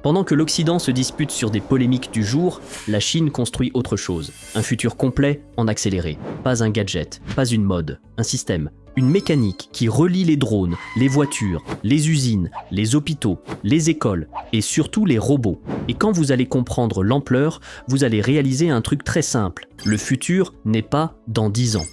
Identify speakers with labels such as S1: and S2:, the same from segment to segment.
S1: Pendant que l'Occident se dispute sur des polémiques du jour, la Chine construit autre chose. Un futur complet en accéléré. Pas un gadget, pas une mode, un système. Une mécanique qui relie les drones, les voitures, les usines, les hôpitaux, les écoles et surtout les robots. Et quand vous allez comprendre l'ampleur, vous allez réaliser un truc très simple. Le futur n'est pas dans 10 ans.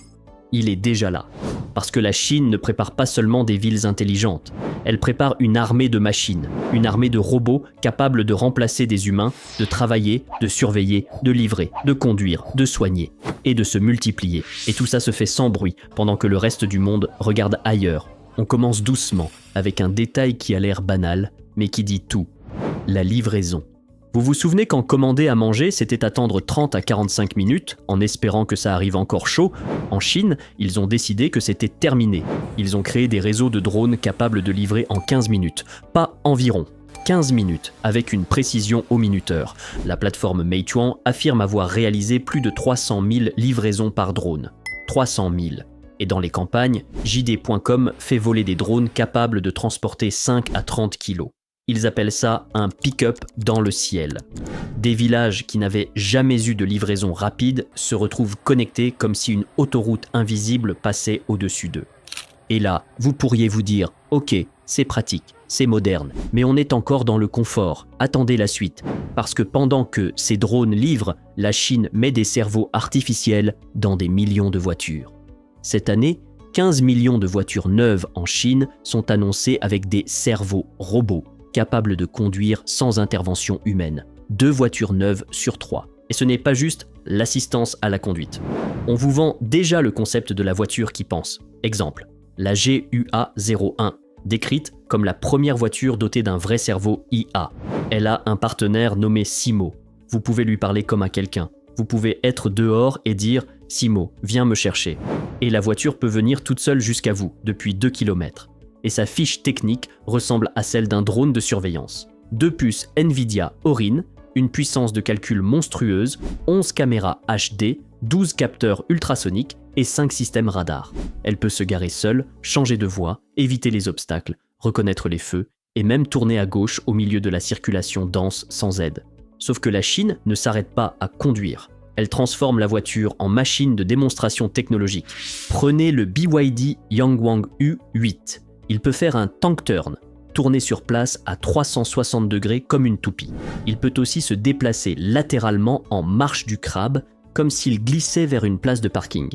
S1: Il est déjà là. Parce que la Chine ne prépare pas seulement des villes intelligentes. Elle prépare une armée de machines, une armée de robots capables de remplacer des humains, de travailler, de surveiller, de livrer, de conduire, de soigner et de se multiplier. Et tout ça se fait sans bruit, pendant que le reste du monde regarde ailleurs. On commence doucement, avec un détail qui a l'air banal, mais qui dit tout. La livraison. Vous vous souvenez quand commander à manger, c'était attendre 30 à 45 minutes, en espérant que ça arrive encore chaud? En Chine, ils ont décidé que c'était terminé. Ils ont créé des réseaux de drones capables de livrer en 15 minutes. Pas environ. 15 minutes, avec une précision au minuteur. La plateforme Meituan affirme avoir réalisé plus de 300 000 livraisons par drone. 300 000. Et dans les campagnes, JD.com fait voler des drones capables de transporter 5 à 30 kilos. Ils appellent ça un pick-up dans le ciel. Des villages qui n'avaient jamais eu de livraison rapide se retrouvent connectés comme si une autoroute invisible passait au-dessus d'eux. Et là, vous pourriez vous dire « Ok, c'est pratique, c'est moderne, mais on est encore dans le confort, attendez la suite. » Parce que pendant que ces drones livrent, la Chine met des cerveaux artificiels dans des millions de voitures. Cette année, 15 millions de voitures neuves en Chine sont annoncées avec des cerveaux robots, capables de conduire sans intervention humaine. 2 voitures neuves sur 3. Et ce n'est pas juste l'assistance à la conduite. On vous vend déjà le concept de la voiture qui pense. Exemple, la GUA01, décrite comme la première voiture dotée d'un vrai cerveau IA. Elle a un partenaire nommé Simo. Vous pouvez lui parler comme à quelqu'un. Vous pouvez être dehors et dire « Simo, viens me chercher ». Et la voiture peut venir toute seule jusqu'à vous, depuis 2 km. Et sa fiche technique ressemble à celle d'un drone de surveillance. 2 puces Nvidia Orin, une puissance de calcul monstrueuse, 11 caméras HD, 12 capteurs ultrasoniques et 5 systèmes radars. Elle peut se garer seule, changer de voie, éviter les obstacles, reconnaître les feux et même tourner à gauche au milieu de la circulation dense sans aide. Sauf que la Chine ne s'arrête pas à conduire. Elle transforme la voiture en machine de démonstration technologique. Prenez le BYD Yangwang U8. Il peut faire un tank turn, tourner sur place à 360 degrés comme une toupie. Il peut aussi se déplacer latéralement en marche du crabe, comme s'il glissait vers une place de parking.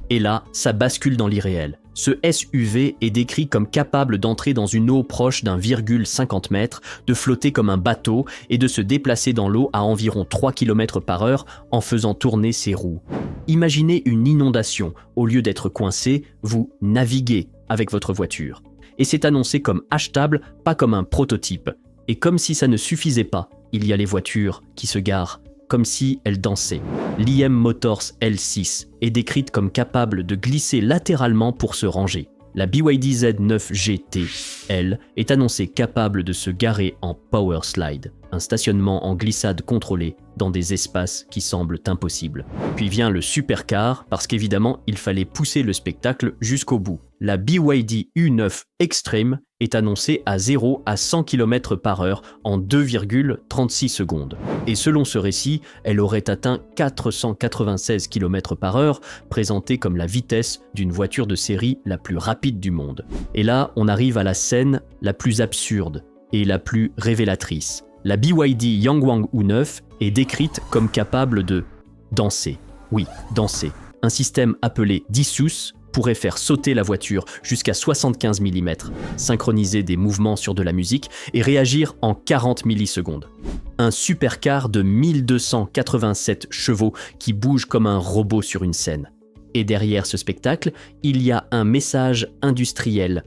S1: Et là, ça bascule dans l'irréel. Ce SUV est décrit comme capable d'entrer dans une eau proche d'1,50 m, de flotter comme un bateau et de se déplacer dans l'eau à environ 3 km/h en faisant tourner ses roues. Imaginez une inondation. Au lieu d'être coincé, vous naviguez avec votre voiture. Et c'est annoncé comme achetable, pas comme un prototype. Et comme si ça ne suffisait pas, il y a les voitures qui se garent, comme si elles dansaient. L'IM Motors L6 est décrite comme capable de glisser latéralement pour se ranger. La BYD Z9 GT, elle, est annoncée capable de se garer en power slide, un stationnement en glissade contrôlée dans des espaces qui semblent impossibles. Puis vient le supercar, parce qu'évidemment, il fallait pousser le spectacle jusqu'au bout. La BYD U9 Extreme est annoncée à 0 à 100 km/h en 2,36 secondes. Et selon ce récit, elle aurait atteint 496 km/h, présentée comme la vitesse d'une voiture de série la plus rapide du monde. Et là, on arrive à la scène la plus absurde et la plus révélatrice. La BYD Yangwang U9 est décrite comme capable de danser. Oui, danser. Un système appelé Dissus pourrait faire sauter la voiture jusqu'à 75 mm, synchroniser des mouvements sur de la musique et réagir en 40 millisecondes. Un supercar de 1287 chevaux qui bouge comme un robot sur une scène. Et derrière ce spectacle, il y a un message industriel.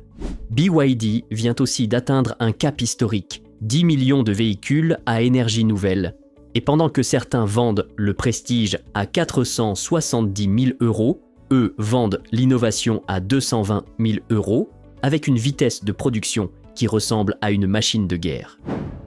S1: BYD vient aussi d'atteindre un cap historique, 10 millions de véhicules à énergie nouvelle. Et pendant que certains vendent le prestige à 470 000 €, eux vendent l'innovation à 220 000 €, avec une vitesse de production qui ressemble à une machine de guerre.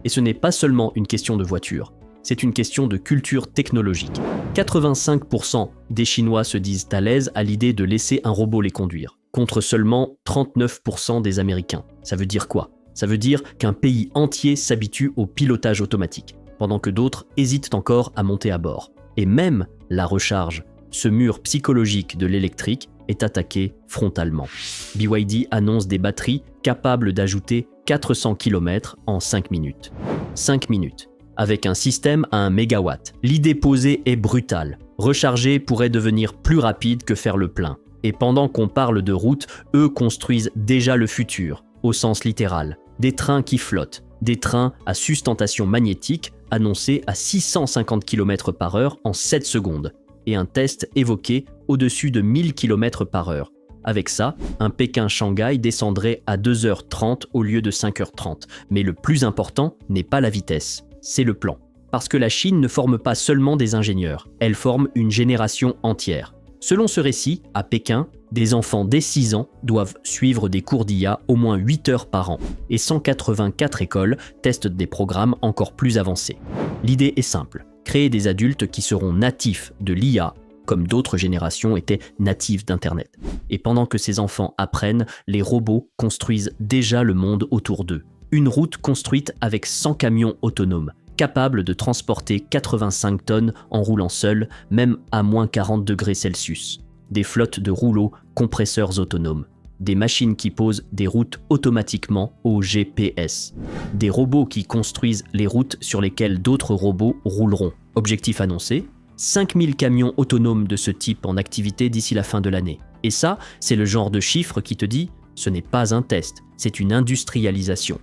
S1: Et ce n'est pas seulement une question de voiture, c'est une question de culture technologique. 85% des Chinois se disent à l'aise à l'idée de laisser un robot les conduire, contre seulement 39% des Américains. Ça veut dire quoi ? Ça veut dire qu'un pays entier s'habitue au pilotage automatique, pendant que d'autres hésitent encore à monter à bord. Et même la recharge, ce mur psychologique de l'électrique, est attaqué frontalement. BYD annonce des batteries capables d'ajouter 400 km en 5 minutes. 5 minutes, avec un système à 1 MW. L'idée posée est brutale. Recharger pourrait devenir plus rapide que faire le plein. Et pendant qu'on parle de route, eux construisent déjà le futur, au sens littéral. Des trains qui flottent, des trains à sustentation magnétique annoncés à 650 km/h en 7 secondes. Et un test évoqué au-dessus de 1000 km/h. Avec ça, un Pékin-Shanghai descendrait à 2h30 au lieu de 5h30. Mais le plus important n'est pas la vitesse, c'est le plan. Parce que la Chine ne forme pas seulement des ingénieurs, elle forme une génération entière. Selon ce récit, à Pékin, des enfants dès 6 ans doivent suivre des cours d'IA au moins 8 heures par an. Et 184 écoles testent des programmes encore plus avancés. L'idée est simple. Créer des adultes qui seront natifs de l'IA, comme d'autres générations étaient natives d'Internet. Et pendant que ces enfants apprennent, les robots construisent déjà le monde autour d'eux. Une route construite avec 100 camions autonomes, capables de transporter 85 tonnes en roulant seuls, même à moins 40 degrés Celsius. Des flottes de rouleaux compresseurs autonomes. Des machines qui posent des routes automatiquement au GPS. Des robots qui construisent les routes sur lesquelles d'autres robots rouleront. Objectif annoncé, 5000 camions autonomes de ce type en activité d'ici la fin de l'année. Et ça, c'est le genre de chiffre qui te dit « ce n'est pas un test, c'est une industrialisation ».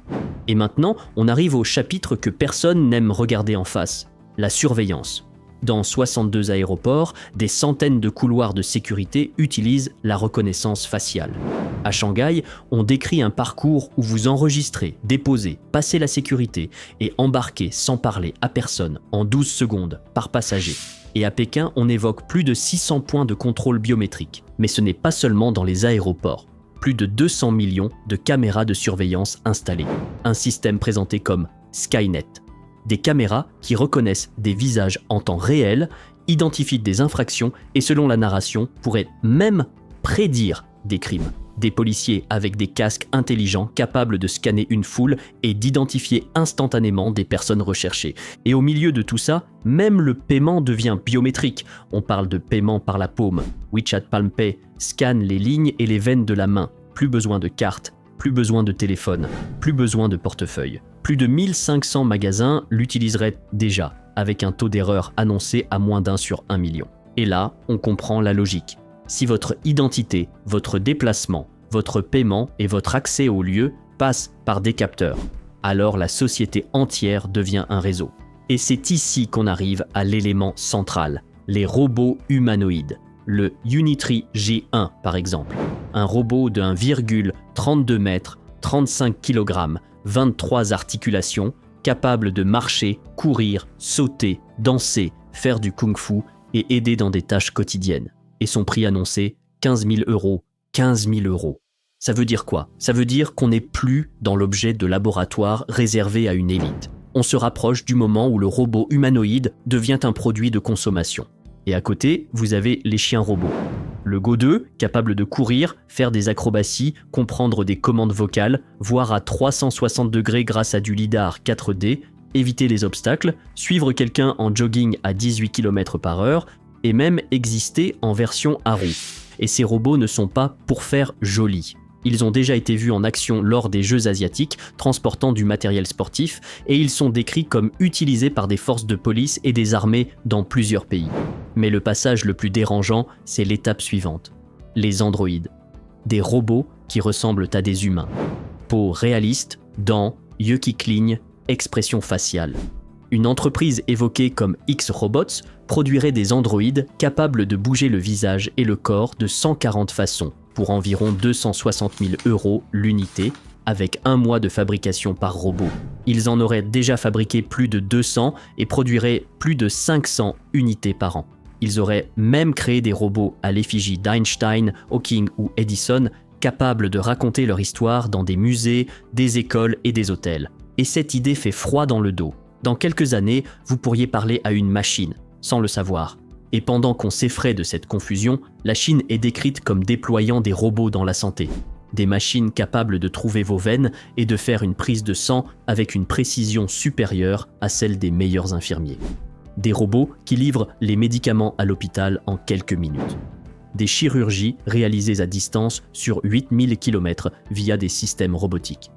S1: Et maintenant, on arrive au chapitre que personne n'aime regarder en face, la surveillance. Dans 62 aéroports, des centaines de couloirs de sécurité utilisent la reconnaissance faciale. À Shanghai, on décrit un parcours où vous enregistrez, déposez, passez la sécurité et embarquez sans parler à personne en 12 secondes par passager. Et à Pékin, on évoque plus de 600 points de contrôle biométrique. Mais ce n'est pas seulement dans les aéroports. Plus de 200 millions de caméras de surveillance installées. Un système présenté comme Skynet. Des caméras qui reconnaissent des visages en temps réel, identifient des infractions et selon la narration, pourraient même prédire des crimes. Des policiers avec des casques intelligents capables de scanner une foule et d'identifier instantanément des personnes recherchées. Et au milieu de tout ça, même le paiement devient biométrique. On parle de paiement par la paume. WeChat Palm Pay scanne les lignes et les veines de la main. Plus besoin de carte, plus besoin de téléphone, plus besoin de portefeuille. Plus de 1500 magasins l'utiliseraient déjà, avec un taux d'erreur annoncé à moins d'1 sur 1 million. Et là, on comprend la logique. Si votre identité, votre déplacement, votre paiement et votre accès au lieu passent par des capteurs, alors la société entière devient un réseau. Et c'est ici qu'on arrive à l'élément central, les robots humanoïdes. Le Unitree G1 par exemple, un robot de 1,32 m, 35 kg, 23 articulations, capable de marcher, courir, sauter, danser, faire du kung-fu et aider dans des tâches quotidiennes. Et son prix annoncé, 15 000 €. 15 000 €. Ça veut dire quoi? Ça veut dire qu'on n'est plus dans l'objet de laboratoire réservé à une élite. On se rapproche du moment où le robot humanoïde devient un produit de consommation. Et à côté, vous avez les chiens robots. Le Go 2, capable de courir, faire des acrobaties, comprendre des commandes vocales, voir à 360 degrés grâce à du lidar 4D, éviter les obstacles, suivre quelqu'un en jogging à 18 km/h et même exister en version à roues. Et ces robots ne sont pas pour faire joli. Ils ont déjà été vus en action lors des Jeux asiatiques, transportant du matériel sportif, et ils sont décrits comme utilisés par des forces de police et des armées dans plusieurs pays. Mais le passage le plus dérangeant, c'est l'étape suivante. Les androïdes. Des robots qui ressemblent à des humains. Peau réaliste, dents, yeux qui clignent, expression faciale. Une entreprise évoquée comme X-Robots produirait des androïdes capables de bouger le visage et le corps de 140 façons, pour environ 260 000 € l'unité, avec 1 mois de fabrication par robot. Ils en auraient déjà fabriqué plus de 200 et produiraient plus de 500 unités par an. Ils auraient même créé des robots à l'effigie d'Einstein, Hawking ou Edison, capables de raconter leur histoire dans des musées, des écoles et des hôtels. Et cette idée fait froid dans le dos. Dans quelques années, vous pourriez parler à une machine, sans le savoir. Et pendant qu'on s'effraie de cette confusion, la Chine est décrite comme déployant des robots dans la santé. des machines capables de trouver vos veines et de faire une prise de sang avec une précision supérieure à celle des meilleurs infirmiers. Des robots qui livrent les médicaments à l'hôpital en quelques minutes. Des chirurgies réalisées à distance sur 8000 km via des systèmes robotiques.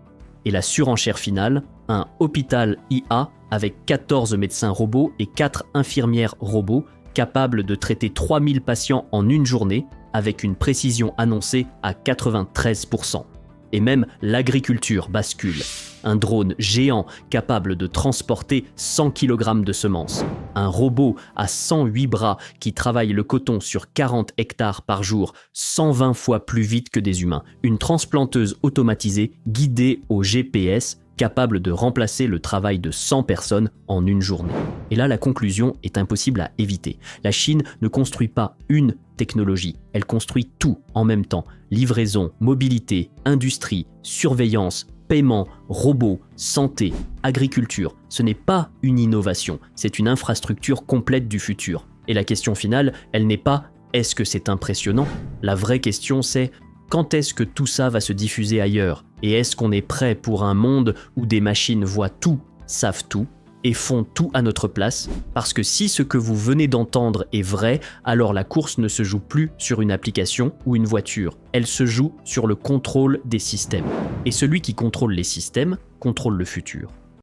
S1: Et la surenchère finale, un hôpital IA avec 14 médecins robots et 4 infirmières robots capables de traiter 3000 patients en une journée avec une précision annoncée à 93%. Et même l'agriculture bascule. Un drone géant capable de transporter 100 kg de semences. Un robot à 108 bras qui travaille le coton sur 40 hectares par jour, 120 fois plus vite que des humains. Une transplanteuse automatisée guidée au GPS capable de remplacer le travail de 100 personnes en une journée. Et là, la conclusion est impossible à éviter. La Chine ne construit pas une technologie, elle construit tout en même temps. Livraison, mobilité, industrie, surveillance, paiement, robots, santé, agriculture. Ce n'est pas une innovation, c'est une infrastructure complète du futur. Et la question finale, elle n'est pas « est-ce que c'est impressionnant ?» La vraie question c'est « quand est-ce que tout ça va se diffuser ailleurs ? Et est-ce qu'on est prêt pour un monde où des machines voient tout, savent tout et font tout à notre place ? Parce que si ce que vous venez d'entendre est vrai, alors la course ne se joue plus sur une application ou une voiture. Elle se joue sur le contrôle des systèmes. Et celui qui contrôle les systèmes contrôle le futur.